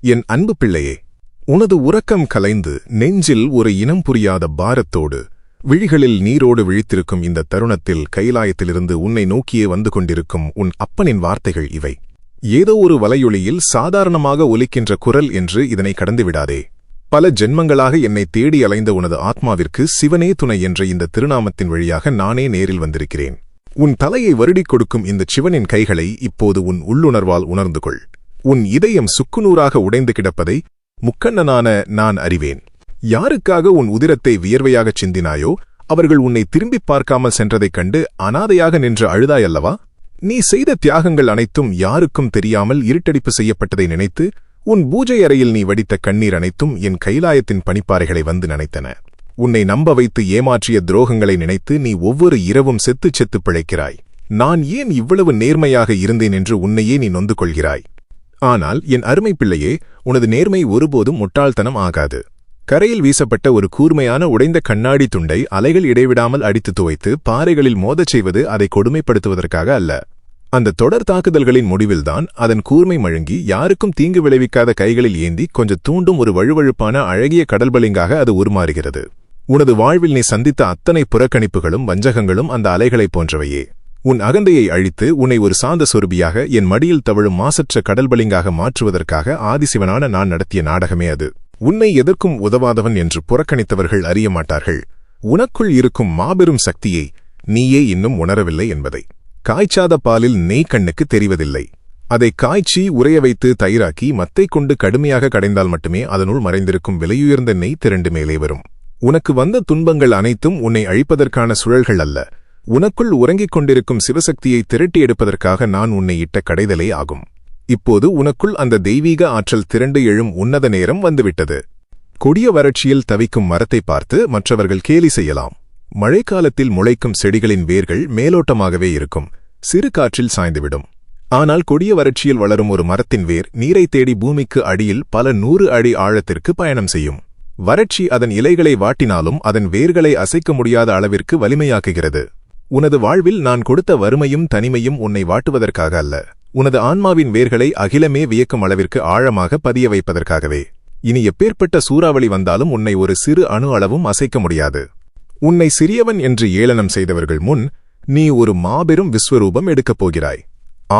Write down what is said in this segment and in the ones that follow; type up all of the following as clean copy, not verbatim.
என் அன்பு பிள்ளையே, உனது உறக்கம் கலைந்து நெஞ்சில் ஒரு இனம் புரியாத பாரத்தோடு விழிகளில் நீரோடு விழித்திருக்கும் இந்த தருணத்தில் கைலாயத்திலிருந்து உன்னை நோக்கியே வந்து கொண்டிருக்கும் உன் அப்பனின் வார்த்தைகள் இவை. ஏதோ ஒரு வலையொலியில் சாதாரணமாக ஒலிக்கின்ற குரல் என்று இதனை கடந்துவிடாதே. பல ஜென்மங்களாக என்னை தேடி அலைந்த உனது ஆத்மாவிற்கு சிவனே துணை என்ற இந்த திருநாமத்தின் வழியாக நானே நேரில் வந்திருக்கிறேன். உன் தலையை வருடிக் கொடுக்கும் இந்த சிவனின் கைகளை இப்போது உன் உள்ளுணர்வால் உணர்ந்து கொள். உன் இதயம் சுக்குநூறாக உடைந்து கிடப்பதை முக்கண்ணனான நான் அறிவேன். யாருக்காக உன் உதிரத்தை வியர்வையாகச் சிந்தினாயோ அவர்கள் உன்னை திரும்பிப் பார்க்காமல் சென்றதைக் கண்டு அனாதையாக நின்று அழுதாயல்லவா? நீ செய்த தியாகங்கள் அனைத்தும் யாருக்கும் தெரியாமல் இருட்டடிப்பு செய்யப்பட்டதை நினைத்து உன் பூஜை அறையில் நீ வடித்த கண்ணீர் அனைத்தும் என் கைலாயத்தின் பனிப்பாறைகளை வந்து நனைத்தன. உன்னை நம்ப வைத்து ஏமாற்றிய துரோகங்களை நினைத்து நீ ஒவ்வொரு இரவும் செத்துச் செத்துப் பிழைக்கிறாய். நான் ஏன் இவ்வளவு நேர்மையாக இருந்தேன் என்று உன்னையே நீ நொந்து கொள்கிறாய். ஆனால் என் அருமை பிள்ளையே, உனது நேர்மை ஒருபோதும் முட்டாள்தனம் ஆகாது. கரையில் வீசப்பட்ட ஒரு கூர்மையான உடைந்த கண்ணாடி துண்டை அலைகள் இடைவிடாமல் அடித்து துவைத்து பாறைகளில் மோதச் செய்வது அதை கொடுமைப்படுத்துவதற்காக அல்ல. அந்த தொடர் தாக்குதல்களின் முடிவில்தான் அதன் கூர்மை மழுங்கி யாருக்கும் தீங்கு விளைவிக்காத கைகளில் ஏந்தி கொஞ்சம் தூண்டும் ஒரு வழுவழுப்பான அழகிய கடல்பளிங்காக அது உருமாறுகிறது. உனது வாழ்வில் நீ சந்தித்த அத்தனை புறக்கணிப்புகளும் வஞ்சகங்களும் அந்த அலைகளைப் போன்றவையே. உன் அகந்தையை அழித்து உன்னை ஒரு சாந்த சொருபியாக என் மடியில் தவழும் மாசற்ற கடல்பளிங்காக மாற்றுவதற்காக ஆதிசிவனான நான் நடத்திய நாடகமே அது. உன்னை எதற்கும் உதவாதவன் என்று புறக்கணித்தவர்கள் அறிய மாட்டார்கள் உனக்குள் இருக்கும் மாபெரும் சக்தியை நீயே இன்னும் உணரவில்லை என்பதை. காய்ச்சாத பாலில் நெய் கண்ணுக்கு தெரிவதில்லை. அதை காய்ச்சி உறைய வைத்து தயிராக்கி மத்தை கொண்டு கடுமையாக கடைந்தால் மட்டுமே அதனுள் மறைந்திருக்கும் விலையுயர்ந்த நெய் திரண்டு மேலே வரும். உனக்கு வந்த துன்பங்கள் அனைத்தும் உன்னை அழிப்பதற்கான சுழல்கள் அல்ல, உனக்குள் உறங்கிக் கொண்டிருக்கும் சிவசக்தியை திரட்டி எடுப்பதற்காக நான் உன்னை இட்ட கடைதலே ஆகும். இப்போது உனக்குள் அந்த தெய்வீக ஆற்றல் திரண்டு எழும் உன்னத நேரம் வந்துவிட்டது. கொடிய வறட்சியில் தவிக்கும் மரத்தை பார்த்து மற்றவர்கள் கேலி செய்யலாம். மழைக்காலத்தில் முளைக்கும் செடிகளின் வேர்கள் மேலோட்டமாகவே இருக்கும், சிறு காற்றில் சாய்ந்துவிடும். ஆனால் கொடிய வறட்சியில் வளரும் ஒரு மரத்தின் வேர் நீரை தேடி பூமிக்கு அடியில் பல 100 அடி ஆழத்திற்கு பயணம் செய்யும். வறட்சி அதன் இலைகளை வாட்டினாலும் அதன் வேர்களை அசைக்க முடியாத அளவிற்கு வலிமையாக்குகிறது. உனது வாழ்வில் நான் கொடுத்த வறுமையும் தனிமையும் உன்னை வாட்டுவதற்காக அல்ல, உனது ஆன்மாவின் வேர்களை அகிலமே வியக்கும் அளவிற்கு ஆழமாக பதிய வைப்பதற்காகவே. இனி எப்பேற்பட்ட சூறாவளி வந்தாலும் உன்னை ஒரு சிறு அணு அளவும் அசைக்க முடியாது. உன்னை சிறியவன் என்று ஏளனம் செய்தவர்கள் முன் நீ ஒரு மாபெரும் விஸ்வரூபம் எடுக்கப் போகிறாய்.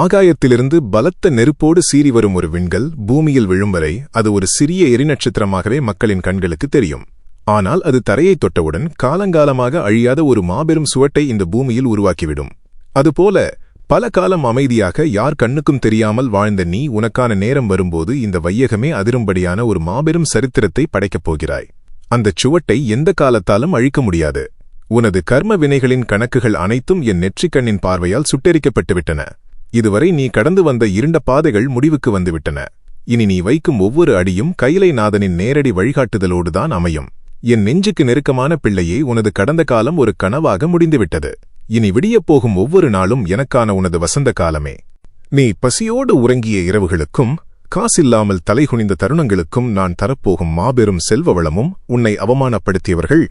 ஆகாயத்திலிருந்து பலத்த நெருப்போடு சீறி வரும் ஒரு விண்கல் பூமியில் விழும் வரை அது ஒரு சிறிய எரிநட்சத்திரமாகவே மக்களின் கண்களுக்கு தெரியும். ஆனால் அது தரையை தொட்டவுடன் காலங்காலமாக அழியாத ஒரு மாபெரும் சுவட்டை இந்த பூமியில் உருவாக்கிவிடும். அதுபோல பல காலம் அமைதியாக யார் கண்ணுக்கும் தெரியாமல் வாழ்ந்த நீ உனக்கான நேரம் வரும்போது இந்த வையகமே அதிரும்படியான ஒரு மாபெரும் சரித்திரத்தை படைக்கப் போகிறாய். அந்தச் சுவட்டை எந்த காலத்தாலும் அழிக்க முடியாது. உனது கர்ம வினைகளின் கணக்குகள் அனைத்தும் என் நெற்றிக்கண்ணின் பார்வையால் சுட்டெரிக்கப்பட்டுவிட்டன. இதுவரை நீ கடந்து வந்த இருண்ட பாதைகள் முடிவுக்கு வந்துவிட்டன. இனி நீ வைக்கும் ஒவ்வொரு அடியும் கைலைநாதனின் நேரடி வழிகாட்டுதலோடுதான் அமையும். என் நெஞ்சுக்கு நெருக்கமான பிள்ளையே, உனது கடந்த காலம் ஒரு கனவாக முடிந்துவிட்டது. இனி விடியப்போகும் ஒவ்வொரு நாளும் எனக்கான உனது வசந்த காலமே. நீ பசியோடு உறங்கிய இரவுகளுக்கும் காசில்லாமல் தலைகுனிந்த தருணங்களுக்கும் நான் தரப்போகும் மாபெரும் செல்வ வளமும் உன்னை அவமானப்படுத்தியவர்கள்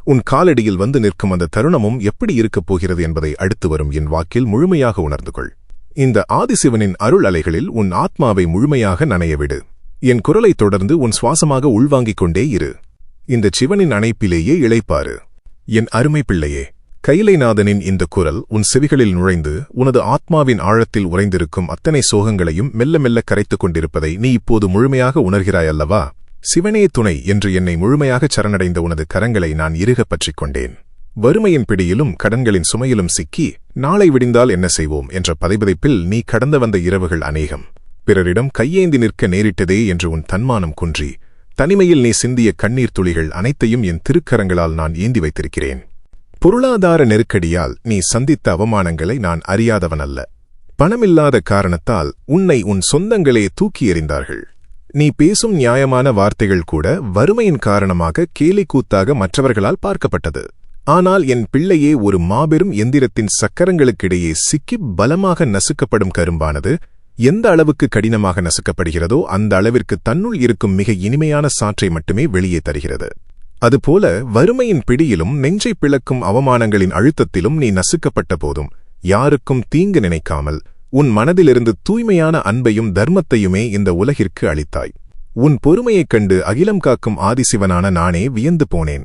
உன் காலடியில் வந்து நிற்கும் அந்த தருணமும் எப்படி இருக்கப் போகிறது என்பதை அடுத்து வரும் என் வாக்கில் முழுமையாக உணர்ந்து கொள். இந்த ஆதிசிவனின் அருள் அலைகளில் உன் ஆத்மாவை முழுமையாக நனையவிடு. என் குரலை தொடர்ந்து உன் சுவாசமாக உள்வாங்கிக் கொண்டே இரு. இந்த சிவனின் அணைப்பிலேயே இளைப்பாறு. என் அருமை பிள்ளையே, கைலைநாதனின் இந்த குரல் உன் செவிகளில் நுழைந்து உனது ஆத்மாவின் ஆழத்தில் உறைந்திருக்கும் அத்தனை சோகங்களையும் மெல்ல மெல்ல கரைத்துக் கொண்டிருப்பதை நீ இப்போது முழுமையாக உணர்கிறாயல்லவா? சிவனே துணை என்று என்னை முழுமையாகச் சரணடைந்த உனது கரங்களை நான் இறுகப் பற்றிக் கொண்டேன். வறுமையின் பிடியிலும் கடன்களின் சுமையிலும் சிக்கி நாளை விடிந்தால் என்ன செய்வோம் என்ற பதைபதைப்பில் நீ கடந்து வந்த இரவுகள் அநேகம். பிறரிடம் கையேந்தி நிற்க நேரிட்டதே என்று உன் தன்மானம் குன்றி தனிமையில் நீ சிந்திய கண்ணீர் துளிகள் அனைத்தையும் என் திருக்கரங்களால் நான் ஏந்தி வைத்திருக்கிறேன். பொருளாதார நெருக்கடியால் நீ சந்தித்த அவமானங்களை நான் அறியாதவனல்ல. பணமில்லாத காரணத்தால் உன்னை உன் சொந்தங்களே தூக்கி எறிந்தார்கள். நீ பேசும் நியாயமான வார்த்தைகள் கூட வறுமையின் காரணமாக கேலிக்கூத்தாக மற்றவர்களால் பார்க்கப்பட்டது. ஆனால் என் பிள்ளையே, ஒரு மாபெரும் எந்திரத்தின் சக்கரங்களுக்கிடையே சிக்கி பலமாக நசுக்கப்படும் கரும்பானது எந்த அளவுக்கு கடினமாக நசுக்கப்படுகிறதோ அந்த அளவிற்கு தன்னுள் இருக்கும் மிக இனிமையான சாற்றை மட்டுமே வெளியே தருகிறது. அதுபோல வறுமையின் பிடியிலும் நெஞ்சை பிளக்கும் அவமானங்களின் அழுத்தத்திலும் நீ நசுக்கப்பட்ட போதும் யாருக்கும் தீங்கு நினைக்காமல் உன் மனதிலிருந்து தூய்மையான அன்பையும் தர்மத்தையுமே இந்த உலகிற்கு அளித்தாய். உன் பொறுமையைக் கண்டு அகிலம் காக்கும் ஆதிசிவனான நானே வியந்து போனேன்.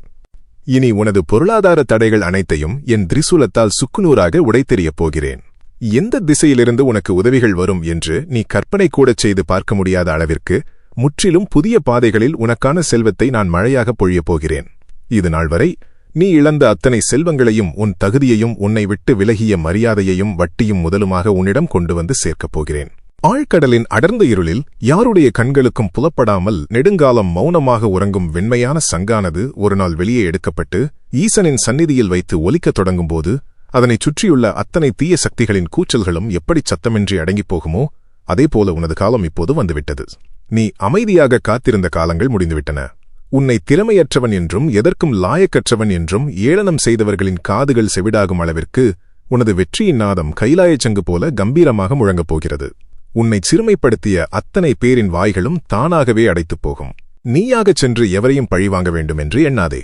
இனி உனது பொருளாதார தடைகள் அனைத்தையும் என் திரிசூலத்தால் சுக்குநூறாக உடைத்தெறியப் போகிறேன். எந்த திசையிலிருந்து உனக்கு உதவிகள் வரும் என்று நீ கற்பனை கூடச் செய்து பார்க்க முடியாத அளவிற்கு முற்றிலும் புதிய பாதைகளில் உனக்கான செல்வத்தை நான் மழையாகப் பொழியப் போகிறேன். இது நாள் வரை நீ இழந்த அத்தனை செல்வங்களையும் உன் தகுதியையும் உன்னை விட்டு விலகிய மரியாதையையும் வட்டியும் முதலுமாக உன்னிடம் கொண்டு வந்து சேர்க்கப் போகிறேன். ஆழ்கடலின் அடர்ந்த இருளில் யாருடைய கண்களுக்கும் புலப்படாமல் நெடுங்காலம் மௌனமாக உறங்கும் வெண்மையான சங்கானது ஒருநாள் வெளியே எடுக்கப்பட்டு ஈசனின் சந்நிதியில் வைத்து ஒலிக்கத் தொடங்கும்போது அதனைச் சுற்றியுள்ள அத்தனை தீய சக்திகளின் கூச்சல்களும் எப்படி சத்தமின்றி அடங்கிப் போகுமோ அதேபோல உனது காலம் இப்போது வந்துவிட்டது. நீ அமைதியாக காத்திருந்த காலங்கள் முடிந்துவிட்டன. உன்னை திறமையற்றவன் என்றும் எதற்கும் லாயக்கற்றவன் என்றும் ஏளனம் செய்தவர்களின் காதுகள் செவிடாகும் அளவிற்கு உனது வெற்றியின் நாதம் கைலாயச்சங்கு போல கம்பீரமாக முழங்கப் போகிறது. உன்னை சிறுமைப்படுத்திய அத்தனை பேரின் வாய்களும் தானாகவே அடைத்துப் போகும். நீயாகச் சென்று எவரையும் பழிவாங்க வேண்டுமென்று எண்ணாதே.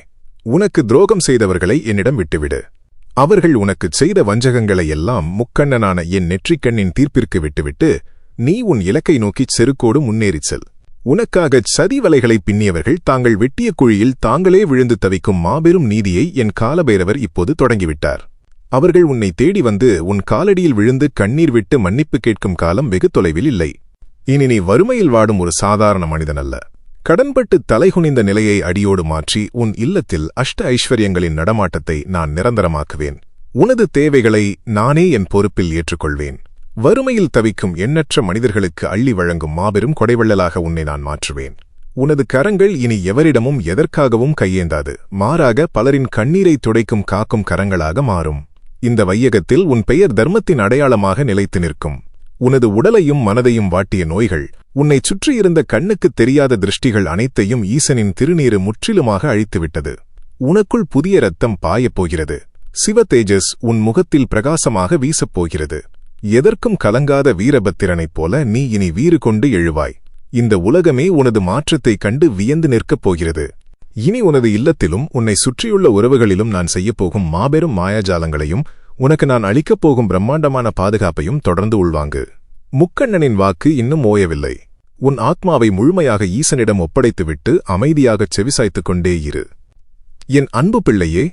உனக்கு துரோகம் செய்தவர்களை என்னிடம் விட்டுவிடு. அவர்கள் உனக்குச் செய்த வஞ்சகங்களை எல்லாம் முக்கண்ணனான என் நெற்றிக்கண்ணின் தீர்ப்பிற்கு விட்டுவிட்டு நீ உன் இலக்கை நோக்கிச் செருக்கோடு முன்னேறிச் செல். உனக்காகச் சதி வலைகளை பின்னியவர்கள் தாங்கள் வெட்டிய குழியில் தாங்களே விழுந்து தவிக்கும் மாபெரும் நீதியை என் காலபைரவர் இப்போது தொடங்கிவிட்டார். அவர்கள் உன்னை தேடி வந்து உன் காலடியில் விழுந்து கண்ணீர் விட்டு மன்னிப்பு கேட்கும் காலம் வெகு தொலைவில் இல்லை. இனி நீ வறுமையில் வாடும் ஒரு சாதாரண மனிதனல்ல. கடன்பட்டு தலைகுனிந்த நிலையை அடியோடு மாற்றி உன் இல்லத்தில் அஷ்ட ஐஸ்வர்யங்களின் நடமாட்டத்தை நான் நிரந்தரமாக்குவேன். உனது தேவைகளை நானே என் பொறுப்பில் ஏற்றுக்கொள்வேன். வறுமையில் தவிக்கும் எண்ணற்ற மனிதர்களுக்கு அள்ளி வழங்கும் மாபெரும் கொடைவள்ளலாக உன்னை நான் மாற்றுவேன். உனது கரங்கள் இனி எவரிடமும் எதற்காகவும் கையேந்தாது. மாறாக பலரின் கண்ணீரை துடைக்கும் காக்கும் கரங்களாக மாறும். இந்த வையகத்தில் உன் பெயர் தர்மத்தின் அடையாளமாக நிலைத்து நிற்கும். உனது உடலையும் மனதையும் வாட்டிய நோய்கள், உன்னைச் சுற்றியிருந்த கண்ணுக்குத் தெரியாத திருஷ்டிகள் அனைத்தையும் ஈசனின் திருநீறு முற்றிலுமாக அழித்துவிட்டது. உனக்குள் புதிய இரத்தம் பாயப் போகிறது. சிவ தேஜஸ் உன் முகத்தில் பிரகாசமாக வீசப் போகிறது. எதற்கும் கலங்காத வீரபத்திரனைப் போல நீ இனி வீறு கொண்டு எழுவாய். இந்த உலகமே உனது மாற்றத்தைக் கண்டு வியந்து நிற்கப் போகிறது. இனி உனது இல்லத்திலும் உன்னை சுற்றியுள்ள உறவுகளிலும் நான் செய்யப்போகும் மாபெரும் மாயாஜாலங்களையும் உனக்கு நான் அளிக்கப் போகும் பிரம்மாண்டமான பாதுகாப்பையும் தொடர்ந்து உள்வாங்கு. முக்கண்ணனின் வாக்கு இன்னும் ஓயவில்லை. உன் ஆத்மாவை முழுமையாக ஈசனிடம் ஒப்படைத்துவிட்டு அமைதியாகச் செவிசாய்த்துக் கொண்டே இரு. என் அன்பு பிள்ளையே,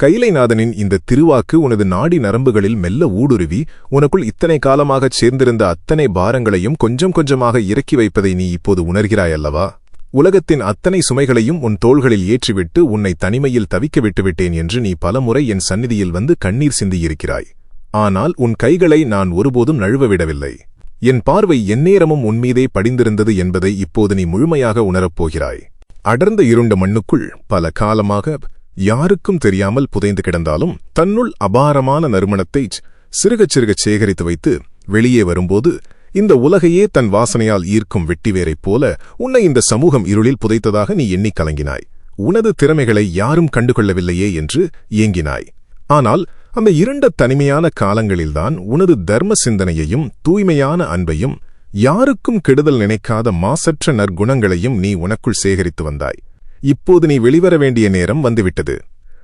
கைலைநாதனின் இந்த திருவாக்கு உனது நாடி நரம்புகளில் மெல்ல ஊடுருவி உனக்குள் இத்தனை காலமாகச் சேர்ந்திருந்த அத்தனை பாரங்களையும் கொஞ்சம் கொஞ்சமாக இறக்கி வைப்பதை நீ இப்போது உணர்கிறாயல்லவா? உலகத்தின் அத்தனை சுமைகளையும் உன் தோள்களில் ஏற்றிவிட்டு உன்னை தனிமையில் தவிக்க விட்டுவிட்டேன் என்று நீ பலமுறை என் சந்நிதியில் வந்து கண்ணீர் சிந்தியிருக்கிறாய். ஆனால் உன் கைகளை நான் ஒருபோதும் நழுவவிடவில்லை. என் பார்வை எந்நேரமும் உன்மீதே படிந்திருந்தது என்பதை இப்போது நீ முழுமையாக உணரப்போகிறாய். அடர்ந்த இருண்ட மண்ணுக்குள் பல காலமாக யாருக்கும் தெரியாமல் புதைந்து கிடந்தாலும் தன்னுள் அபாரமான நறுமணத்தை சிறுகச் சிறுகச் சேகரித்து வைத்து வெளியே வரும்போது இந்த உலகையே தன் வாசனையால் ஈர்க்கும் வெட்டிவேரைப் போல உன்னை இந்த சமூகம் இருளில் புதைத்ததாக நீ எண்ணிக் கலங்கினாய். உனது திறமைகளை யாரும் கண்டுகொள்ளவில்லையே என்று ஏங்கினாய். ஆனால் அந்த இருண்ட தனிமையான காலங்களில்தான் உனது தர்ம சிந்தனையையும் தூய்மையான அன்பையும் யாருக்கும் கெடுதல் நினைக்காத மாசற்ற நற்குணங்களையும் நீ உனக்குள் சேகரித்து வந்தாய். இப்போது நீ வெளிவர வேண்டிய நேரம் வந்துவிட்டது.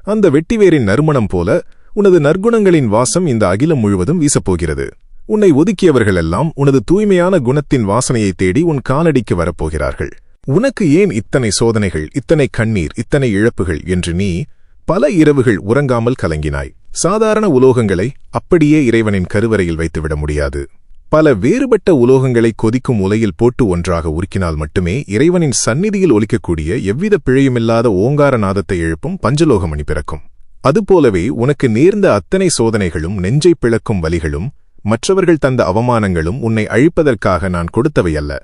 அந்த வெட்டிவேரின் நறுமணம் போல உனது நற்குணங்களின் வாசம் இந்த அகிலம் முழுவதும் வீசப்போகிறது. உன்னை ஒதுக்கியவர்களெல்லாம் உனது தூய்மையான குணத்தின் வாசனையை தேடி உன் காலடிக்கு வரப்போகிறார்கள். உனக்கு ஏன் இத்தனை சோதனைகள், இத்தனை கண்ணீர், இத்தனை இழப்புகள் என்று நீ பல இரவுகள் உறங்காமல் கலங்கினாய். சாதாரண உலோகங்களை அப்படியே இறைவனின் கருவறையில் வைத்துவிட முடியாது. பல வேறுபட்ட உலோகங்களை கொதிக்கும் உலையில் போட்டு ஒன்றாக உருக்கினால் மட்டுமே இறைவனின் சந்நிதியில் ஒலிக்கக்கூடிய எவ்வித பிழையுமில்லாத ஓங்கார நாதத்தை எழுப்பும் பஞ்சலோகமணி பிறக்கும். அதுபோலவே உனக்கு நேர்ந்த அத்தனை சோதனைகளும், நெஞ்சை பிளக்கும் வலிகளும், மற்றவர்கள் தந்த அவமானங்களும் உன்னை அழிப்பதற்காக நான் கொடுத்தவையல்ல.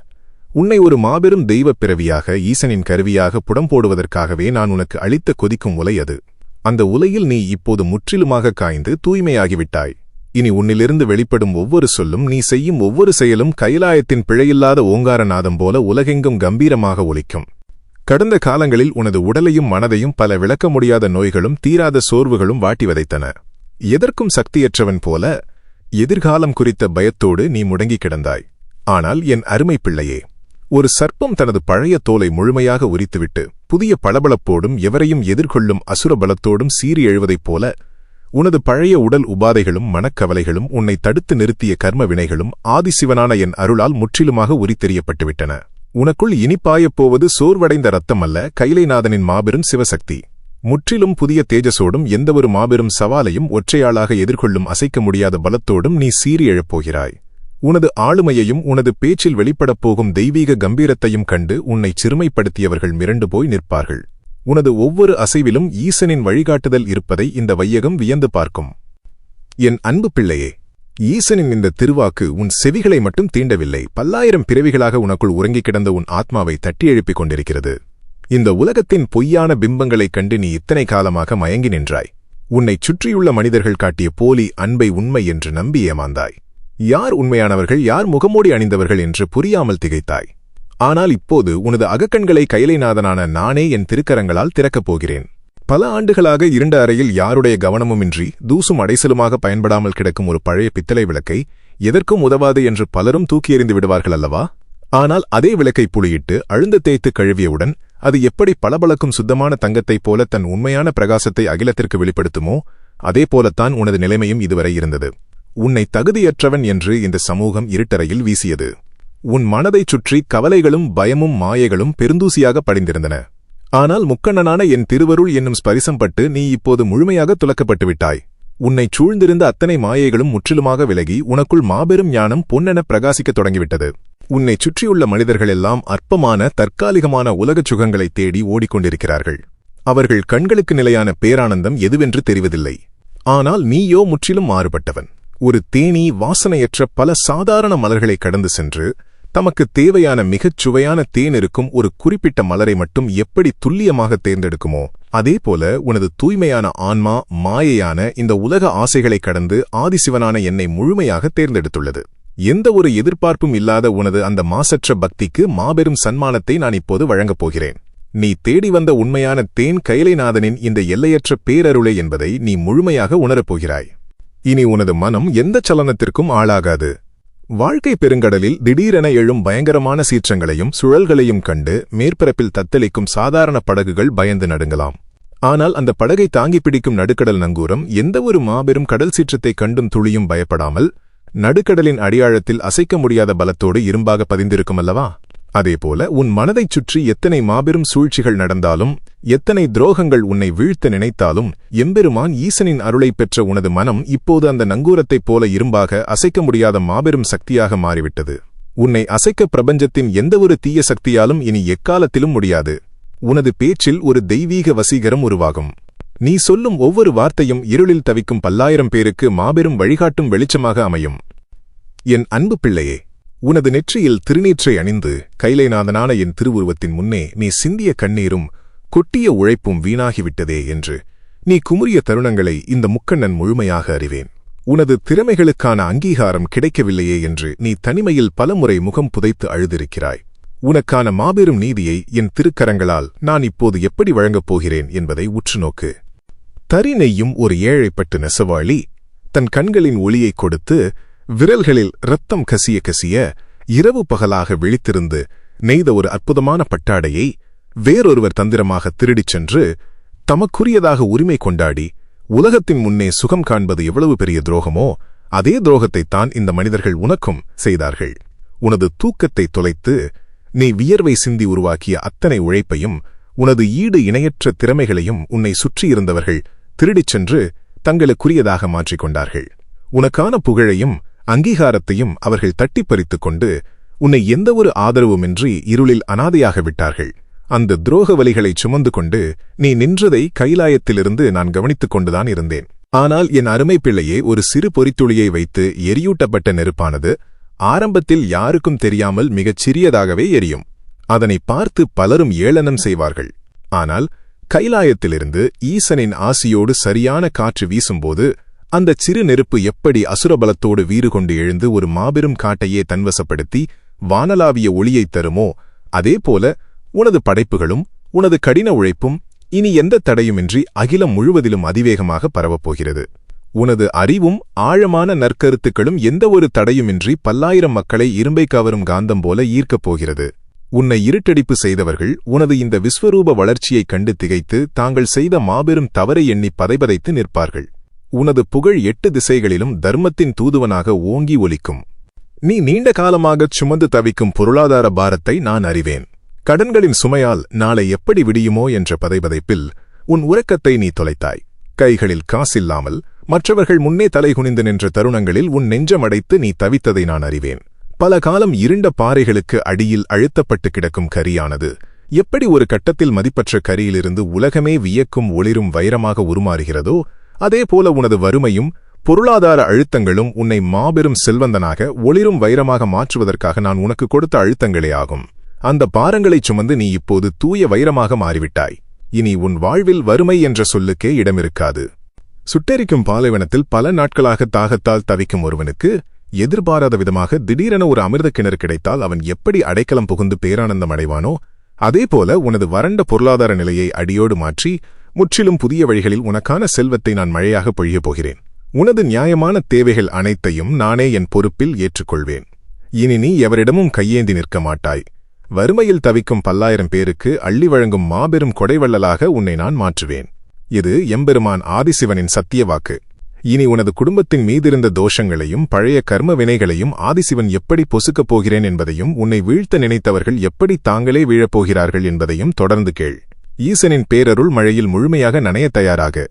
உன்னை ஒரு மாபெரும் தெய்வப் பிறவியாக, ஈசனின் கருவியாக புடம்போடுவதற்காகவே நான் உனக்கு அளித்த கொதிக்கும் உலை அது. அந்த உலையில் நீ இப்போது முற்றிலுமாக காய்ந்து தூய்மையாகிவிட்டாய். இனி உன்னிலிருந்து வெளிப்படும் ஒவ்வொரு சொல்லும், நீ செய்யும் ஒவ்வொரு செயலும் கைலாயத்தின் பிழையில்லாத ஓங்காரநாதம் போல உலகெங்கும் கம்பீரமாக ஒலிக்கும். கடந்த காலங்களில் உனது உடலையும் மனதையும் பல விளக்க முடியாத நோய்களும் தீராத சோர்வுகளும் வாட்டி வதைத்தன. எதற்கும் சக்தியற்றவன் போல எதிர்காலம் குறித்த பயத்தோடு நீ முடங்கி கிடந்தாய். ஆனால் என் அருமை பிள்ளையே, ஒரு சர்ப்பம் தனது பழைய தோலை முழுமையாக உரித்துவிட்டு புதிய பளபளப்போடும் எவரையும் எதிர்கொள்ளும் அசுர பலத்தோடும் சீறி எழுவதைப் போல உனது பழைய உடல் உபாதைகளும் மனக்கவலைகளும் உன்னை தடுத்து நிறுத்திய கர்ம வினைகளும் ஆதிசிவனான என் அருளால் முற்றிலுமாக உரித்தெறியப்பட்டுவிட்டன. உனக்குள் இனிப்பாயப் போவது சோர்வடைந்த ரத்தம் அல்ல, கைலைநாதனின் மாபெரும் சிவசக்தி. முற்றிலும் புதிய தேஜஸோடும் எந்தவொரு மாபெரும் சவாலையும் ஒற்றையாளாக எதிர்கொள்ளும் அசைக்க முடியாத பலத்தோடும் நீ சீறி எழப்போகிறாய். உனது ஆளுமையையும் உனது பேச்சில் வெளிப்படப் போகும் தெய்வீக கம்பீரத்தையும் கண்டு உன்னை சிறுமைப்படுத்தியவர்கள் மிரண்டு போய் நிற்பார்கள். உனது ஒவ்வொரு அசைவிலும் ஈசனின் வழிகாட்டுதல் இருப்பதை இந்த வையகம் வியந்து பார்க்கும். என் அன்பு பிள்ளையே, ஈசனின் இந்த திருவாக்கு உன் செவிகளை மட்டும் தீண்டவில்லை, பல்லாயிரம் பிறவிகளாக உனக்குள் உறங்கிக் கிடந்த உன் ஆத்மாவை தட்டி எழுப்பிக் கொண்டிருக்கிறது. இந்த உலகத்தின் பொய்யான பிம்பங்களைக் கண்டு நீ இத்தனை காலமாக மயங்கி நின்றாய். உன்னைச் சுற்றியுள்ள மனிதர்கள் காட்டிய போலி அன்பை உண்மை என்று நம்பி ஏமாந்தாய். யார் உண்மையானவர்கள், யார் முகமூடி அணிந்தவர்கள் என்று புரியாமல் திகைத்தாய். ஆனால் இப்போது உனது அகக்கண்களை கைலைநாதனான நானே என் திருக்கரங்களால் திறக்கப் போகிறேன். பல ஆண்டுகளாக இருண்ட அறையில் யாருடைய கவனமுமின்றி தூசும் அடைசலுமாக பயன்படாமல் கிடக்கும் ஒரு பழைய பித்தளை விளக்கை எதற்கும் உதவாது என்று பலரும் தூக்கி எறிந்து விடுவார்கள் அல்லவா? ஆனால் அதே விளக்கை புளியிட்டு அழுந்த தேய்த்து கழுவியவுடன் அது எப்படி பளபளக்கும் சுத்தமான தங்கத்தைப் போல தன் உண்மையான பிரகாசத்தை அகிலத்திற்கு வெளிப்படுத்துமோ அதேபோலத்தான் உனது நிலைமையும் இதுவரை இருந்தது. உன்னை தகுதியற்றவன் என்று இந்த சமூகம் இருட்டறையில் வீசியது. உன் மனதைச் சுற்றி கவலைகளும் பயமும் மாயைகளும் பெருந்தூசியாக படிந்திருந்தன. ஆனால் முக்கண்ணனான என் திருவருள் என்னும் ஸ்பரிசம் பட்டு நீ இப்போது முழுமையாக துலக்கப்பட்டு விட்டாய். உன்னைச் சூழ்ந்திருந்த அத்தனை மாயைகளும் முற்றிலுமாக விலகி உனக்குள் மாபெரும் ஞானம் பொன்னென பிரகாசிக்கத் தொடங்கிவிட்டது. உன்னைச் சுற்றியுள்ள மனிதர்களெல்லாம் அற்பமான தற்காலிகமான உலகச் சுகங்களைத் தேடி ஓடிக்கொண்டிருக்கிறார்கள். அவர்கள் கண்களுக்கு நிலையான பேரானந்தம் எதுவென்று தெரிவதில்லை. ஆனால் நீயோ முற்றிலும் மாறுபட்டவன். ஒரு தேனீ வாசனையற்ற பல சாதாரண மலர்களை கடந்து சென்று தமக்குத் தேவையான மிகச் சுவையான தேன் இருக்கும் ஒரு குறிப்பிட்ட மலரை மட்டும் எப்படி துல்லியமாக தேர்ந்தெடுக்குமோ அதேபோல உனது தூய்மையான ஆன்மா மாயையான இந்த உலக ஆசைகளை கடந்து ஆதிசிவனான என்னை முழுமையாக தேர்ந்தெடுத்துள்ளது. எந்த ஒரு எதிர்பார்ப்பும் இல்லாத உனது அந்த மாசற்ற பக்திக்கு மாபெரும் சன்மானத்தை நான் இப்போது வழங்கப் போகிறேன். நீ தேடி வந்த உண்மையான தேன் கைலைநாதனின் இந்த எல்லையற்ற பேரருளை என்பதை நீ முழுமையாக உணரப்போகிறாய். இனி உனது மனம் எந்த சலனத்திற்கும் ஆளாகாது. வாழ்க்கை பெருங்கடலில் திடீரென எழும் பயங்கரமான சீற்றங்களையும் சுழல்களையும் கண்டு மேற்பரப்பில் தத்தளிக்கும் சாதாரண படகுகள் பயந்து நடுங்கலாம். ஆனால் அந்த படகை தாங்கி பிடிக்கும் நடுக்கடல் நங்கூரம் எந்தவொரு மாபெரும் கடல் சீற்றத்தைக் கண்டும் துளியும் பயப்படாமல் நடுக்கடலின் அடியாழத்தில் அசைக்க முடியாத பலத்தோடு இரும்பாக பதிந்திருக்கும் அல்லவா? அதேபோல உன் மனதைச் சுற்றி எத்தனை மாபெரும் சூழ்ச்சிகள் நடந்தாலும் எத்தனை துரோகங்கள் உன்னை வீழ்த்த நினைத்தாலும் எம்பெருமான் ஈசனின் அருளைப் பெற்ற உனது மனம் இப்போது அந்த நங்கூரத்தைப் போல இரும்பாக அசைக்க முடியாத மாபெரும் சக்தியாக மாறிவிட்டது. உன்னை அசைக்க பிரபஞ்சத்தின் எந்தவொரு தீய சக்தியாலும் இனி எக்காலத்திலும் முடியாது. உனது பேச்சில் ஒரு தெய்வீக வசீகரம் உருவாகும். நீ சொல்லும் ஒவ்வொரு வார்த்தையும் இருளில் தவிக்கும் பல்லாயிரம் பேருக்கு மாபெரும் வழிகாட்டும் வெளிச்சமாக அமையும். என் அன்பு பிள்ளையே, உனது நெற்றியில் திருநீற்றை அணிந்து கைலைநாதனான என் திருவுருவத்தின் முன்னே நீ சிந்திய கண்ணீரும் கொட்டிய உழைப்பும் வீணாகிவிட்டதே என்று நீ குமுறிய தருணங்களை இந்த முக்கண்ணன் முழுமையாக அறிவேன். உனது திறமைகளுக்கான அங்கீகாரம் கிடைக்கவில்லையே என்று நீ தனிமையில் பலமுறை முகம் புதைத்து அழுதிருக்கிறாய். உனக்கான மாபெரும் நீதியை என் திருக்கரங்களால் நான் இப்போது எப்படி வழங்கப் போகிறேன் என்பதை உற்றுநோக்கு. தறி நெய்யும் ஒரு ஏழைப்பட்டு நெசவாளி தன் கண்களின் ஒளியைக் கொடுத்து விரல்களில் இரத்தம் கசிய கசிய இரவு பகலாக விழித்திருந்து நெய்த ஒரு அற்புதமான பட்டாடையை வேறொருவர் தந்திரமாக திருடிச் சென்று தமக்குரியதாக உரிமை கொண்டாடி உலகத்தின் முன்னே சுகம் காண்பது எவ்வளவு பெரிய துரோகமோ அதே துரோகத்தைத்தான் இந்த மனிதர்கள் உனக்கும் செய்தார்கள். உனது தூக்கத்தை தொலைத்து நீ வியர்வை சிந்தி உருவாக்கிய அத்தனை உழைப்பையும் உனது ஈடு இணையற்ற திறமைகளையும் உன்னை சுற்றியிருந்தவர்கள் திருடிச் சென்று தங்களுக்குரியதாக மாற்றிக்கொண்டார்கள். உனக்கான புகழையும் அங்கீகாரத்தையும் அவர்கள் தட்டிப் பறித்துக் கொண்டு உன்னை எந்தவொரு ஆதரவுமின்றி இருளில் அனாதையாக விட்டார்கள். அந்த துரோக வலிகளைச் சுமந்து கொண்டு நீ நின்றதை கைலாயத்திலிருந்து நான் கவனித்துக் கொண்டுதான் இருந்தேன். ஆனால் என் அருமை பிள்ளையே, ஒரு சிறு பொறித்துளியை வைத்து எரியூட்டப்பட்ட நெருப்பானது ஆரம்பத்தில் யாருக்கும் தெரியாமல் மிகச் சிறியதாகவே எரியும். அதனை பார்த்து பலரும் ஏளனம் செய்வார்கள். ஆனால் கைலாயத்திலிருந்து ஈசனின் ஆசியோடு சரியான காற்று வீசும்போது அந்தச் சிறு நெருப்பு எப்படி அசுரபலத்தோடு வீறு கொண்டு எழுந்து ஒரு மாபெரும் காட்டையே தன்வசப்படுத்தி வானலாவிய ஒளியைத் தருமோ அதேபோல உனது படைப்புகளும் உனது கடின உழைப்பும் இனி எந்த தடையுமின்றி அகிலம் முழுவதிலும் அதிவேகமாக பரவப்போகிறது. உனது அறிவும் ஆழமான நற்கருத்துக்களும் எந்தவொரு தடையுமின்றி பல்லாயிரம் மக்களை இரும்பை கவரும் காந்தம் போல ஈர்க்கப் போகிறது. உன்னை இருட்டடிப்பு செய்தவர்கள் உனது இந்த விஸ்வரூப வளர்ச்சியைக் கண்டு திகைத்து தாங்கள் செய்த மாபெரும் தவறை எண்ணி பதைபதைத்து நிற்பார்கள். உனது புகழ் 8 திசைகளிலும் தர்மத்தின் தூதுவனாக ஓங்கி ஒலிக்கும். நீ நீண்ட காலமாகச் சுமந்து தவிக்கும் பொருளாதார பாரத்தை நான் அறிவேன். கடன்களின் சுமையால் நாளை எப்படி விடியுமோ என்ற பதைபதைப்பில் உன் உறக்கத்தை நீ தொலைத்தாய். கைகளில் காசில்லாமல் மற்றவர்கள் முன்னே தலைகுனிந்து நின்ற தருணங்களில் உன் நெஞ்சமடைத்து நீ தவித்ததை நான் அறிவேன். பல காலம் இருண்ட பாறைகளுக்கு அடியில் அழுத்தப்பட்டு கிடக்கும் கரியானது எப்படி ஒரு கட்டத்தில் மதிப்பற்ற கரியிலிருந்து உலகமே வியக்கும் ஒளிரும் வைரமாக உருமாறுகிறதோ, அதேபோல உனது வறுமையும் பொருளாதார அழுத்தங்களும் உன்னை மாபெரும் செல்வந்தனாக ஒளிரும் வைரமாக மாற்றுவதற்காக நான் உனக்கு கொடுத்த அழுத்தங்களே ஆகும். அந்த பாரங்களைச் சுமந்து நீ இப்போது தூய வைரமாக மாறிவிட்டாய். இனி உன் வாழ்வில் வறுமை என்ற சொல்லுக்கே இடமிருக்காது. சுட்டெரிக்கும் பாலைவனத்தில் பல நாட்களாக தாகத்தால் தவிக்கும் ஒருவனுக்கு எதிர்பாராத விதமாக திடீரென ஒரு அமிர்த கிணறு கிடைத்தால் அவன் எப்படி அடைக்கலம் புகுந்து பேரானந்தம் அடைவானோ, அதேபோல உனது வறண்ட பொருளாதார நிலையை அடியோடு மாற்றி முற்றிலும் புதிய வழிகளில் உனக்கான செல்வத்தை நான் மழையாக பொழியப் போகிறேன். உனது நியாயமான தேவைகள் அனைத்தையும் நானே என் பொறுப்பில் ஏற்றுக்கொள்வேன். இனி நீ எவரிடமும் கையேந்தி நிற்க மாட்டாய். வறுமையில் தவிக்கும் 10,000 பேருக்கு அள்ளி வழங்கும் மாபெரும் கொடைவள்ளலாக உன்னை நான் மாற்றுவேன். இது எம்பெருமான் ஆதிசிவனின் சத்திய வாக்கு. இனி உனது குடும்பத்தின் மீதிருந்த தோஷங்களையும் பழைய கர்ம வினைகளையும் ஆதிசிவன் எப்படி பொசுக்கப் போகிறேன் என்பதையும் உன்னை வீழ்த்த நினைத்தவர்கள் எப்படி தாங்களே வீழப்போகிறார்கள் என்பதையும் தொடர்ந்து கேள். ஈசனின் பேரருள் மழையில் முழுமையாக நனைய தயாராக.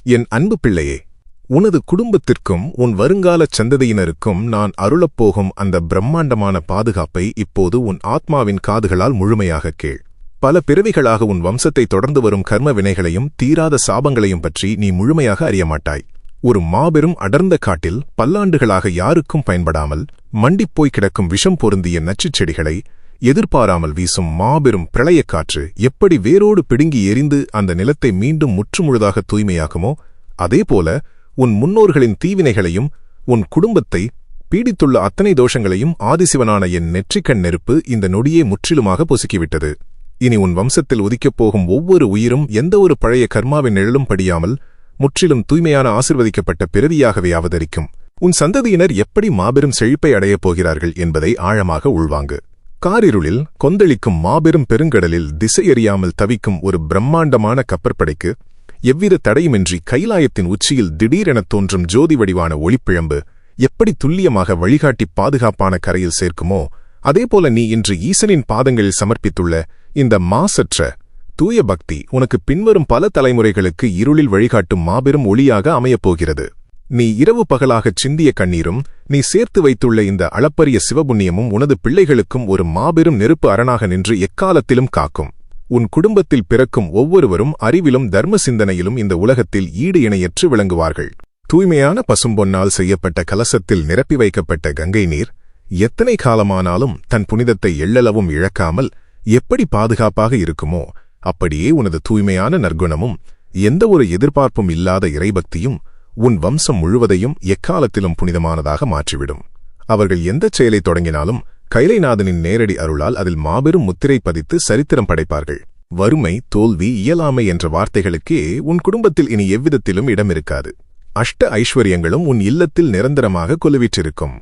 என் அன்பு பிள்ளையே, உனது குடும்பத்திற்கும் உன் வருங்காலச் சந்ததியினருக்கும் நான் அருளப்போகும் அந்த பிரம்மாண்டமான பாதுகாப்பை இப்போது உன் ஆத்மாவின் காதுகளால் முழுமையாக கேள். பல பிறவிகளாக உன் வம்சத்தை தொடர்ந்து வரும் கர்ம வினைகளையும் தீராத சாபங்களையும் பற்றி நீ முழுமையாக அறியமாட்டாய். ஒரு மாபெரும் அடர்ந்த காட்டில் பல்லாண்டுகளாக யாருக்கும் பயன்படாமல் மண்டிப்போய் கிடக்கும் விஷம் பொருந்திய நச்சுச் செடிகளை எதிர்பாராமல் வீசும் மாபெரும் பிரளயக் காற்று எப்படி வேரோடு பிடுங்கி எரிந்து அந்த நிலத்தை மீண்டும் முற்றுமுழுதாக தூய்மையாக்குமோ, அதேபோல உன் முன்னோர்களின் தீவினைகளையும் உன் குடும்பத்தை பீடித்துள்ள அத்தனை தோஷங்களையும் ஆதிசிவனான என் நெற்றிக்கண் நெருப்பு இந்த நொடியே முற்றிலுமாக பொசுக்கிவிட்டது. இனி உன் வம்சத்தில் உதிக்கப் போகும் ஒவ்வொரு உயிரும் எந்த ஒரு பழைய கர்மாவின் நிழலும் படியாமல் முற்றிலும் தூய்மையான ஆசிர்வதிக்கப்பட்ட பிறவியாகவே அவதரிக்கும். உன் சந்ததியினர் எப்படி மாபெரும் செழிப்பை அடையப் போகிறார்கள் என்பதை ஆழமாக உள்வாங்கு. காரிருளில் கொந்தளிக்கும் மாபெரும் பெருங்கடலில் திசையறியாமல் தவிக்கும் ஒரு பிரம்மாண்டமான கப்பற்படைக்கு எவ்வித தடையுமின்றி கைலாயத்தின் உச்சியில் திடீரெனத் தோன்றும் ஜோதி வடிவான ஒளிப்பிழம்பு எப்படி துல்லியமாக வழிகாட்டி பாதுகாப்பான கரையில் சேர்க்குமோ, அதேபோல நீ இன்று ஈசனின் பாதங்களில் சமர்ப்பித்துள்ள இந்த மாசற்ற தூய பக்தி உனக்கு பின்வரும் பல தலைமுறைகளுக்கு இருளில் வழிகாட்டும் மாபெரும் ஒளியாக அமையப்போகிறது. நீ இரவு பகலாகச் சிந்திய கண்ணீரும் நீ சேர்த்து வைத்துள்ள இந்த அளப்பரிய சிவபுண்ணியமும் உனது பிள்ளைகளுக்கும் ஒரு மாபெரும் நெருப்பு அரணாக நின்று எக்காலத்திலும் காக்கும். உன் குடும்பத்தில் பிறக்கும் ஒவ்வொருவரும் அறிவிலும் தர்ம சிந்தனையிலும் இந்த உலகத்தில் ஈடு இணையற்று விளங்குவார்கள். தூய்மையான பசும்பொன்னால் செய்யப்பட்ட கலசத்தில் நிரப்பி வைக்கப்பட்ட கங்கை நீர் எத்தனை காலமானாலும் தன் புனிதத்தை எள்ளளவும் இழக்காமல் எப்படி பாதுகாப்பாக இருக்குமோ, அப்படியே உனது தூய்மையான நற்குணமும் எந்த ஒரு எதிர்பார்ப்பும் இல்லாத இறைபக்தியும் உன் வம்சம் முழுவதையும் எக்காலத்திலும் புனிதமானதாக மாற்றிவிடும். அவர்கள் எந்தச் செயலை தொடங்கினாலும் கைலைநாதனின் நேரடி அருளால் அதில் மாபெரும் முத்திரை பதித்து சரித்திரம் படைப்பார்கள். வறுமை, தோல்வி, இயலாமை என்ற வார்த்தைகளுக்கே உன் குடும்பத்தில் இனி எவ்விதத்திலும் இடமிருக்காது. அஷ்ட ஐஸ்வர்யங்களும் உன் இல்லத்தில் நிரந்தரமாக கொலுவிற்றிருக்கும்.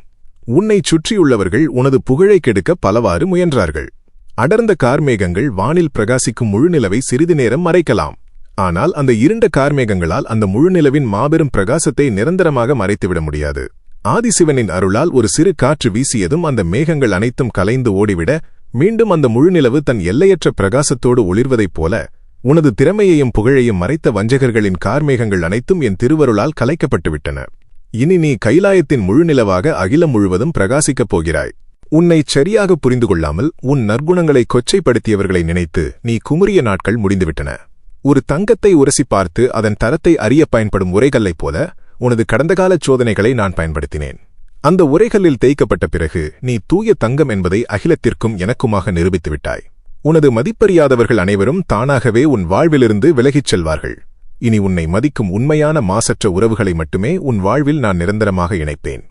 உன்னைச் சுற்றியுள்ளவர்கள் உனது புகழை கெடுக்க பலவாறு முயன்றார்கள். அடர்ந்த கார்மேகங்கள் வானில் பிரகாசிக்கும் முழுநிலவை சிறிது நேரம் மறைக்கலாம். ஆனால் அந்த இருண்ட கார்மேகங்களால் அந்த முழுநிலவின் மாபெரும் பிரகாசத்தை நிரந்தரமாக மறைத்துவிட முடியாது. ஆதிசிவனின் அருளால் ஒரு சிறு காற்று வீசியதும் அந்த மேகங்கள் அனைத்தும் கலைந்து ஓடிவிட மீண்டும் அந்த முழுநிலவு தன் எல்லையற்ற பிரகாசத்தோடு ஒளிர்வதைப் போல உனது திறமையையும் புகழையும் மறைத்த வஞ்சகர்களின் கார்மேகங்கள் அனைத்தும் என் திருவருளால் கலைக்கப்பட்டுவிட்டன. இனி நீ கைலாயத்தின் முழுநிலவாக அகிலம் முழுவதும் பிரகாசிக்கப் போகிறாய். உன்னைச் சரியாக புரிந்து கொள்ளாமல் உன் நற்குணங்களை கொச்சைப்படுத்தியவர்களை நினைத்து நீ குமுறிய நாட்கள் முடிந்துவிட்டன. ஒரு தங்கத்தை உரசி பார்த்து அதன் தரத்தை அறிய பயன்படும் உரைகல்லைப் போல உனது கடந்தகால சோதனைகளை நான் பயன்படுத்தினேன். அந்த உரைகல்லில் தேய்க்கப்பட்ட பிறகு நீ தூய தங்கம் என்பதை அகிலத்திற்கும் எனக்குமாக நிரூபித்துவிட்டாய். உனது மதிப்பறியாதவர்கள் அனைவரும் தானாகவே உன் வாழ்விலிருந்து விலகிச் செல்வார்கள். இனி உன்னை மதிக்கும் உண்மையான மாசற்ற உறவுகளை மட்டுமே உன் வாழ்வில் நான் நிரந்தரமாக இணைப்பேன்.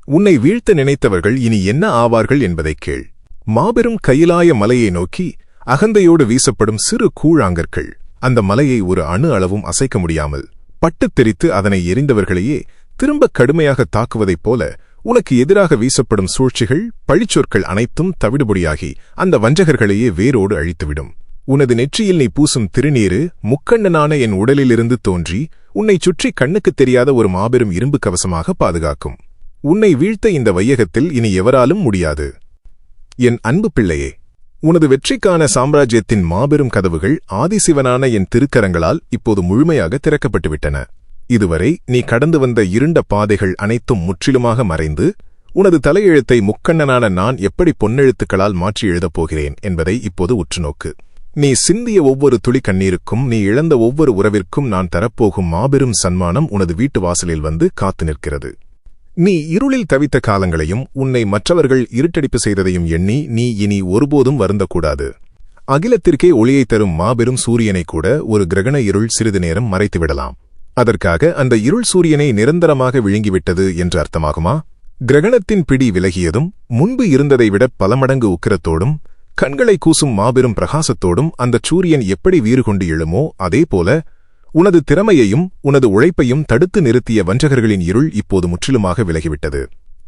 உன்னை வீழ்த்த நினைத்தவர்கள் இனி என்ன ஆவார்கள் என்பதைக் கேள். மாபெரும் கையிலாய மலையை நோக்கி அகந்தையோடு வீசப்படும் சிறு கூழாங்கற்கள் அந்த மலையை ஒரு அணு அளவும் அசைக்க முடியாமல் பட்டுத் தெரித்து அதனை எரிந்தவர்களையே திரும்ப கடுமையாக தாக்குவதைப் போல உனக்கு எதிராக வீசப்படும் சூழ்ச்சிகள், பழிச்சொற்கள் அனைத்தும் தவிடுபொடியாகி அந்த வஞ்சகர்களையே வேரோடு அழித்துவிடும். உனது நெற்றியில் நீ பூசும் திருநீரு முக்கண்ணனான என் உடலிலிருந்து தோன்றி உன்னைச் சுற்றி கண்ணுக்குத் தெரியாத ஒரு மாபெரும் இரும்பு கவசமாக பாதுகாக்கும். உன்னை வீழ்த்த இந்த வையகத்தில் இனி எவராலும் முடியாது. என் அன்பு பிள்ளையே, உனது வெற்றிக்கான சாம்ராஜ்யத்தின் மாபெரும் கதவுகள் ஆதிசிவனான என் திருக்கரங்களால் இப்போது முழுமையாக திறக்கப்பட்டுவிட்டன. இதுவரை நீ கடந்து வந்த இருண்ட பாதைகள் அனைத்தும் முற்றிலுமாக மறைந்து, உனது தலையெழுத்தை முக்கண்ணனான நான் எப்படி பொன்னெழுத்துக்களால் மாற்றி எழுதப் போகிறேன் என்பதை இப்போது உற்றுநோக்கு. நீ சிந்திய ஒவ்வொரு துளி கண்ணீருக்கும், நீ இழந்த ஒவ்வொரு உறவிற்கும் நான் தரப்போகும் மாபெரும் சன்மானம் உனது வீட்டு வாசலில் வந்து காத்து நிற்கிறது. நீ இருளில் தவித்த காலங்களையும் உன்னை மற்றவர்கள் இருட்டடிப்பு செய்ததையும் எண்ணி நீ இனி ஒருபோதும் வருந்தக்கூடாது. அகிலத்திற்கே ஒளியை தரும் மாபெரும் சூரியனை கூட ஒரு கிரகண இருள் சிறிது நேரம் மறைத்துவிடலாம். அதற்காக அந்த இருள் சூரியனை நிரந்தரமாக விழுங்கிவிட்டது என்று அர்த்தமாகுமா? கிரகணத்தின் பிடி விலகியதும் முன்பு இருந்ததை விட பல மடங்கு உக்கிரத்தோடும் கண்களை கூசும் மாபெரும் பிரகாசத்தோடும் அந்தச் சூரியன் எப்படி வீறு கொண்டு எழுமோ அதேபோல உனது திறமையையும் உனது உழைப்பையும் தடுத்து நிறுத்திய வஞ்சகர்களின் இருள் இப்போது முற்றிலுமாக விலகிவிட்டது.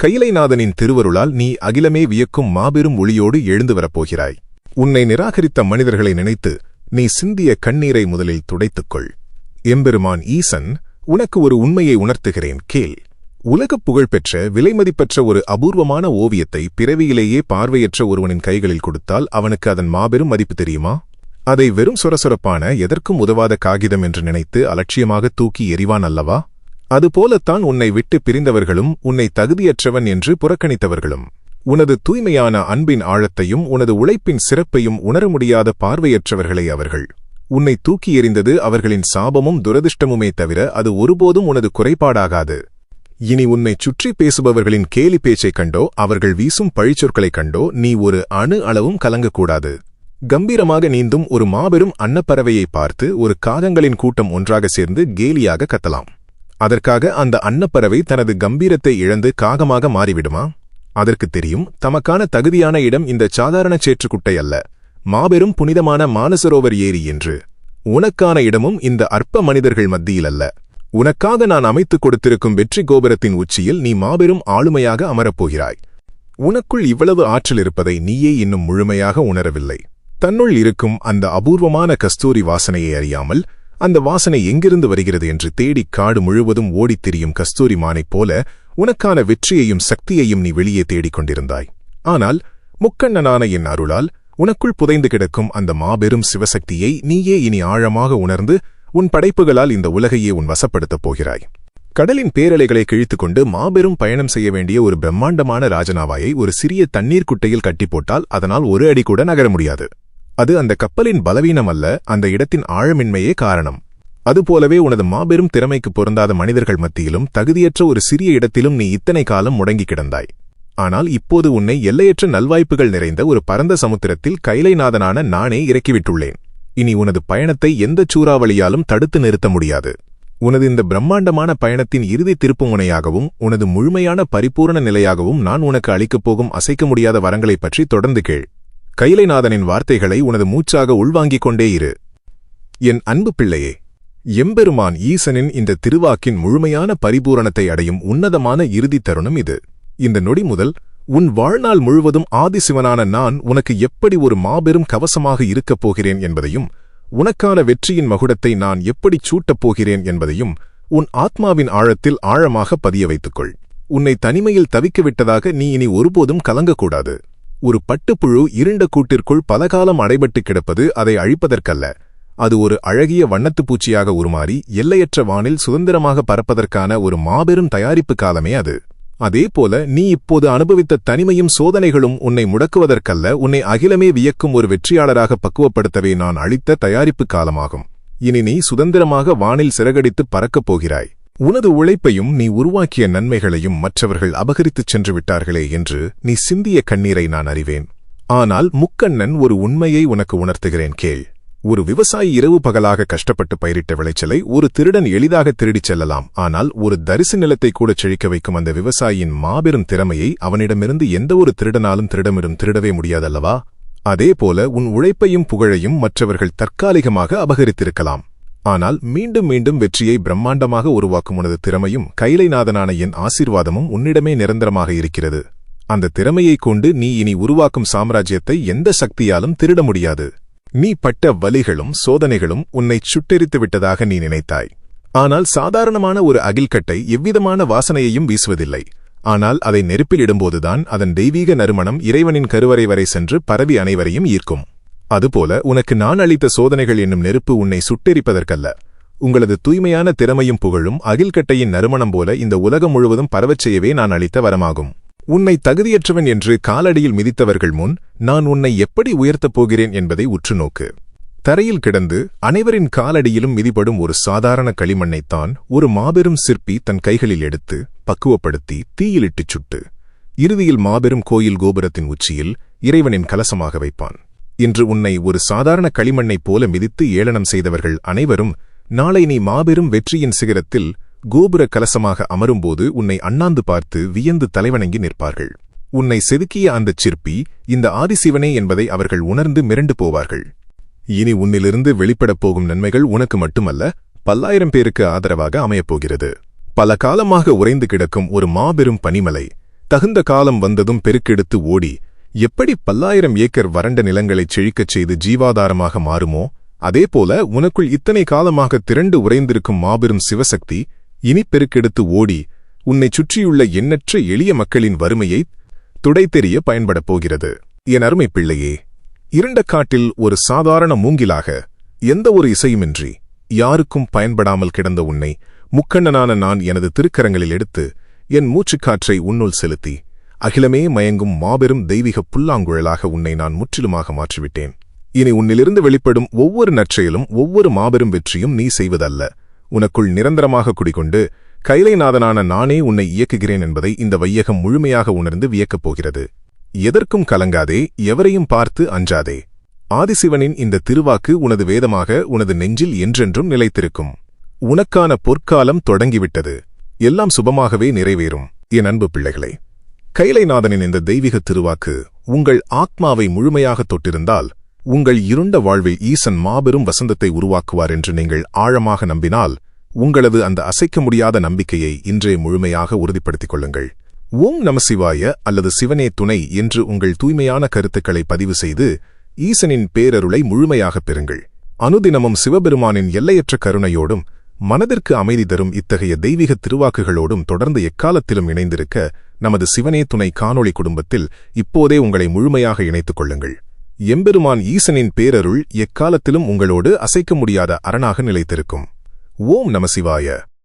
கைலைநாதனின் திருவருளால் நீ அகிலமே வியக்கும் மாபெரும் ஒளியோடு எழுந்து வரப்போகிறாய். உன்னை நிராகரித்த மனிதர்களை நினைத்து நீ சிந்திய கண்ணீரை முதலில் துடைத்துக்கொள். எம்பெருமான் ஈசன் உனக்கு ஒரு உண்மையை உணர்த்துகிறேன், கேள். உலகப் புகழ்பெற்ற விலைமதிப்பற்ற ஒரு அபூர்வமான ஓவியத்தை பிறவியிலேயே பார்வையற்ற ஒருவனின் கைகளில் கொடுத்தால் அவனுக்கு அதன் மாபெரும் மதிப்பு தெரியுமா? அதை வெறும் சொரசொரப்பான எதற்கும் உதவாத காகிதம் என்று நினைத்து அலட்சியமாக தூக்கி எறிவான் அல்லவா? அதுபோலத்தான் உன்னை விட்டு பிரிந்தவர்களும் உன்னை தகுதியற்றவன் என்று புறக்கணித்தவர்களும். உனது தூய்மையான அன்பின் ஆழத்தையும் உனது உழைப்பின் சிறப்பையும் உணர முடியாத பார்வையற்றவர்களே அவர்கள். உன்னை தூக்கி எறிந்தது அவர்களின் சாபமும் துரதிர்ஷ்டமுமே தவிர அது ஒருபோதும் உனது குறைபாடாகாது. இனி உன்னைச் சுற்றி பேசுபவர்களின் கேலி பேச்சைக் கண்டோ அவர்கள் வீசும் பழிச்சொற்களைக் கண்டோ நீ ஒரு அணு அளவும் கலங்கக்கூடாது. கம்பீரமாக நீந்தும் ஒரு மாபெரும் அன்னப்பறவையை பார்த்து ஒரு காகங்களின் கூட்டம் ஒன்றாக சேர்ந்து கேலியாக கத்தலாம். அதற்காக அந்த அன்னப்பறவை தனது கம்பீரத்தை இழந்து காகமாக மாறிவிடுமா? அதற்குத் தெரியும், தமக்கான தகுதியான இடம் இந்த சாதாரண சேற்றுக்குட்டை அல்ல, மாபெரும் புனிதமான மானசரோவர் ஏரி என்று. உனக்கான இடமும் இந்த அற்ப மனிதர்கள் மத்தியில் அல்ல. உனக்காக நான் அமைத்துக் கொடுத்திருக்கும் வெற்றி கோபுரத்தின் உச்சியில் நீ மாபெரும் ஆளுமையாக அமரப்போகிறாய். உனக்குள் இவ்வளவு ஆற்றல் இருப்பதை நீயே இன்னும் முழுமையாக உணரவில்லை. தன்னுள் இருக்கும் அந்த அபூர்வமான கஸ்தூரி வாசனையை அறியாமல், அந்த வாசனை எங்கிருந்து வருகிறது என்று தேடிக் காடு முழுவதும் ஓடித் திரியும் கஸ்தூரி மானைப் போல உனக்கான வெற்றியையும் சக்தியையும் நீ வெளியே தேடிக் கொண்டிருந்தாய். ஆனால் முக்கண்ணனான என் அருளால் உனக்குள் புதைந்து கிடக்கும் அந்த மாபெரும் சிவசக்தியை நீயே இனி ஆழமாக உணர்ந்து உன் படைப்புகளால் இந்த உலகையே உன் வசப்படுத்தப் போகிறாய். கடலின் பேரலைகளை கிழித்துக்கொண்டு மாபெரும் பயணம் செய்ய வேண்டிய ஒரு பிரம்மாண்டமான ராஜநாவாயை ஒரு சிறிய தண்ணீர் குட்டையில் கட்டி போட்டால் அதனால் ஒரு அடி கூட நகர முடியாது. அது அந்த கப்பலின் பலவீனம் அல்ல, அந்த இடத்தின் ஆழமின்மையே காரணம். அதுபோலவே உனது மாபெரும் திறமைக்கு பொருந்தாத மனிதர்கள் மத்தியிலும் தகுதியற்ற ஒரு சிறிய இடத்திலும் நீ இத்தனை காலம் முடங்கி கிடந்தாய். ஆனால் இப்போது உன்னை எல்லையற்ற நல்வாய்ப்புகள் நிறைந்த ஒரு பரந்த சமுத்திரத்தில் கைலைநாதனான நானே இறக்கிவிட்டுள்ளேன். இனி உனது பயணத்தை எந்தச் சூறாவளியாலும் தடுத்து நிறுத்த முடியாது. உனது இந்த பிரம்மாண்டமான பயணத்தின் இறுதி திருப்புமுனையாகவும் உனது முழுமையான பரிபூரண நிலையாகவும் நான் உனக்கு அளிக்கப் போகும் அசைக்க முடியாத வரங்களைப் பற்றி தொடர்ந்து கேள். கைலைநாதனின் வார்த்தைகளை உனது மூச்சாக உள்வாங்கிக் கொண்டே இரு. என் அன்பு பிள்ளையே, எம்பெருமான் ஈசனின் இந்த திருவாக்கின் முழுமையான பரிபூரணத்தை அடையும் உன்னதமான இறுதித் தருணம் இது. இந்த நொடி முதல் உன் வாழ்நாள் முழுவதும் ஆதிசிவனான நான் உனக்கு எப்படி ஒரு மாபெரும் கவசமாக இருக்கப் போகிறேன் என்பதையும், உனக்கான வெற்றியின் மகுடத்தை நான் எப்படிச் சூட்டப் போகிறேன் என்பதையும் உன் ஆத்மாவின் ஆழத்தில் ஆழமாக பதிய வைத்துக்கொள். உன்னை தனிமையில் தவிக்கவிட்டதாக நீ இனி ஒருபோதும் கலங்கக்கூடாது. ஒரு பட்டுப்புழு இருண்ட கூட்டிற்குள் பலகாலம் அடைபட்டு கிடப்பது அதை அழிப்பதற்கல்ல, அது ஒரு அழகிய வண்ணத்துப் பூச்சியாக உருமாறி எல்லையற்ற வானில் சுதந்திரமாக பறப்பதற்கான ஒரு மாபெரும் தயாரிப்பு காலமே அது. அதேபோல நீ இப்போது அனுபவித்த தனிமையும் சோதனைகளும் உன்னை முடக்குவதற்கல்ல, உன்னை அகிலமே வியக்கும் ஒரு வெற்றியாளராக பக்குவப்படுத்தவே நான் அளித்த தயாரிப்பு காலமாகும். இனி நீ சுதந்திரமாக வானில் சிறகடித்துப் பறக்கப் போகிறாய். உனது உழைப்பையும் நீ உருவாக்கிய நன்மைகளையும் மற்றவர்கள் அபகரித்துச் சென்று விட்டார்களே என்று நீ சிந்திய கண்ணீரை நான் அறிவேன். ஆனால் முக்கண்ணன் ஒரு உண்மையை உனக்கு உணர்த்துகிறேன், கேள். ஒரு விவசாயி இரவு பகலாக கஷ்டப்பட்டு பயிரிட்ட விளைச்சலை ஒரு திருடன் எளிதாக திருடிச் செல்லலாம். ஆனால் ஒரு தரிசு நிலத்தை கூட செழிக்க வைக்கும் அந்த விவசாயியின் மாபெரும் திறமையை அவனிடமிருந்து எந்த ஒரு திருடனாலும் திருடவே முடியாதல்லவா? அதேபோல உன் உழைப்பையும் புகழையும் மற்றவர்கள் தற்காலிகமாக அபகரித்திருக்கலாம். ஆனால் மீண்டும் மீண்டும் வெற்றியை பிரம்மாண்டமாக உருவாக்கும் உனது திறமையும் கைலைநாதனான என் ஆசீர்வாதமும் உன்னிடமே நிரந்தரமாக இருக்கிறது. அந்த திறமையைக் கொண்டு நீ இனி உருவாக்கும் சாம்ராஜ்யத்தை எந்த சக்தியாலும் திருட முடியாது. நீ பட்ட வலிகளும் சோதனைகளும் உன்னைச் சுட்டெரித்து விட்டதாக நீ நினைத்தாய். ஆனால் சாதாரணமான ஒரு அகில்கட்டை எவ்விதமான வாசனையையும் வீசுவதில்லை. ஆனால் அதை நெருப்பில் இடும்போதுதான் அதன் தெய்வீக நறுமணம் இறைவனின் கருவறை வரை சென்று பரவி அனைவரையும் ஈர்க்கும். அதுபோல உனக்கு நான் அளித்த சோதனைகள் என்னும் நெருப்பு உன்னை சுட்டெரிப்பதற்கல்ல, உங்களது தூய்மையான திறமையும் புகழும் அகில்கட்டையின் நறுமணம் போல இந்த உலகம் முழுவதும் பரவச் செய்யவே நான் அளித்த வரமாகும். உன்னை தகுதியற்றவன் என்று காலடியில் மிதித்தவர்கள் முன் நான் உன்னை எப்படி உயர்த்தப் போகிறேன் என்பதை உற்றுநோக்கு. தரையில் கிடந்து அனைவரின் காலடியிலும் மிதிபடும் ஒரு சாதாரண களிமண்ணைத்தான் ஒரு மாபெரும் சிற்பி தன் கைகளில் எடுத்து பக்குவப்படுத்தி தீயிலிட்டுச் சுட்டு இறுதியில் மாபெரும் கோயில் கோபுரத்தின் உச்சியில் இறைவனின் கலசமாக வைப்பான். இன்று உன்னை ஒரு சாதாரண களிமண்ணைப் போல மிதித்து ஏளனம் செய்தவர்கள் அனைவரும் நாளை நீ மாபெரும் வெற்றியின் சிகரத்தில் கோபுர கலசமாக அமரும்போது உன்னை அண்ணாந்து பார்த்து வியந்து தலைவணங்கி நிற்பார்கள். உன்னை செதுக்கிய அந்தச் சிற்பி இந்த ஆதிசிவனே என்பதை அவர்கள் உணர்ந்து மிரண்டு போவார்கள். இனி உன்னிலிருந்து வெளிப்படப் போகும் நன்மைகள் உனக்கு மட்டுமல்ல, 10,000 பேருக்கு ஆதரவாக அமையப்போகிறது. பல காலமாக உறைந்து கிடக்கும் ஒரு மாபெரும் பனிமலை தகுந்த காலம் வந்ததும் பெருக்கெடுத்து ஓடி எப்படி 10,000 ஏக்கர் வறண்ட நிலங்களைச் செழிக்கச் செய்து ஜீவாதாரமாக மாறுமோ, அதேபோல உனக்குள் இத்தனை காலமாக திரண்டு உறைந்திருக்கும் மாபெரும் சிவசக்தி இனி பெருக்கெடுத்து ஓடி உன்னைச் சுற்றியுள்ள எண்ணற்ற எளிய மக்களின் வறுமையை துடைத்தெறிய பயன்படப் போகிறது. என் அருமை பிள்ளையே, இருண்ட காட்டில் ஒரு சாதாரண மூங்கிலாக எந்த ஒரு இசையுமின்றி யாருக்கும் பயன்படாமல் கிடந்த உன்னை முக்கண்ணனான நான் எனது திருக்கரங்களில் எடுத்து என் மூச்சுக்காற்றை உன்னுள் செலுத்தி அகிலமே மயங்கும் மாபெரும் தெய்வீக புல்லாங்குழலாக உன்னை நான் முற்றிலுமாக மாற்றிவிட்டேன். இனி உன்னிலிருந்து வெளிப்படும் ஒவ்வொரு நற்செயலும் ஒவ்வொரு மாபெரும் வெற்றியும் நீ செய்வதல்ல, உனக்குள் நிரந்தரமாக குடிகொண்டு கைலைநாதனான நானே உன்னை இயக்குகிறேன் என்பதை இந்த வையகம் முழுமையாக உணர்ந்து வியக்கப் போகிறது. எதற்கும் கலங்காதே, எவரையும் பார்த்து அஞ்சாதே. ஆதிசிவனின் இந்த திருவாக்கு உனது வேதமாக உனது நெஞ்சில் என்றென்றும் நிலைத்திருக்கும். உனக்கான பொற்காலம் தொடங்கிவிட்டது. எல்லாம் சுபமாகவே நிறைவேறும். என் அன்பு பிள்ளைகளே, கைலைநாதனின் இந்த தெய்வீக திருவாக்கு உங்கள் ஆத்மாவை முழுமையாக தொட்டிருந்தால் உங்கள் இருண்ட வாழ்வில் ஈசன் மாபெரும் வசந்தத்தை உருவாக்குவார் என்று நீங்கள் ஆழமாக நம்பினால் உங்களது அந்த அசைக்க முடியாத நம்பிக்கையை இன்றே முழுமையாக உறுதிப்படுத்திக் கொள்ளுங்கள். ஓம் நமசிவாய அல்லது சிவனே துணை என்று உங்கள் தூய்மையான கருத்துக்களை பதிவு செய்து ஈசனின் பேரருளை முழுமையாகப் பெறுங்கள். அனுதினமும் சிவபெருமானின் எல்லையற்ற கருணையோடும் மனதிற்கு அமைதி தரும் இத்தகைய தெய்வீக திருவாக்குகளோடும் தொடர்ந்து எக்காலத்திலும் இணைந்திருக்க நமது சிவனே துணை காணொளி குடும்பத்தில் இப்போதே உங்களை முழுமையாக இணைத்துக் கொள்ளுங்கள். எம்பெருமான் ஈசனின் பேரருள் எக்காலத்திலும் உங்களோடு அசைக்க முடியாத அரணாக நிலைத்திருக்கும். ஓம் நமசிவாய.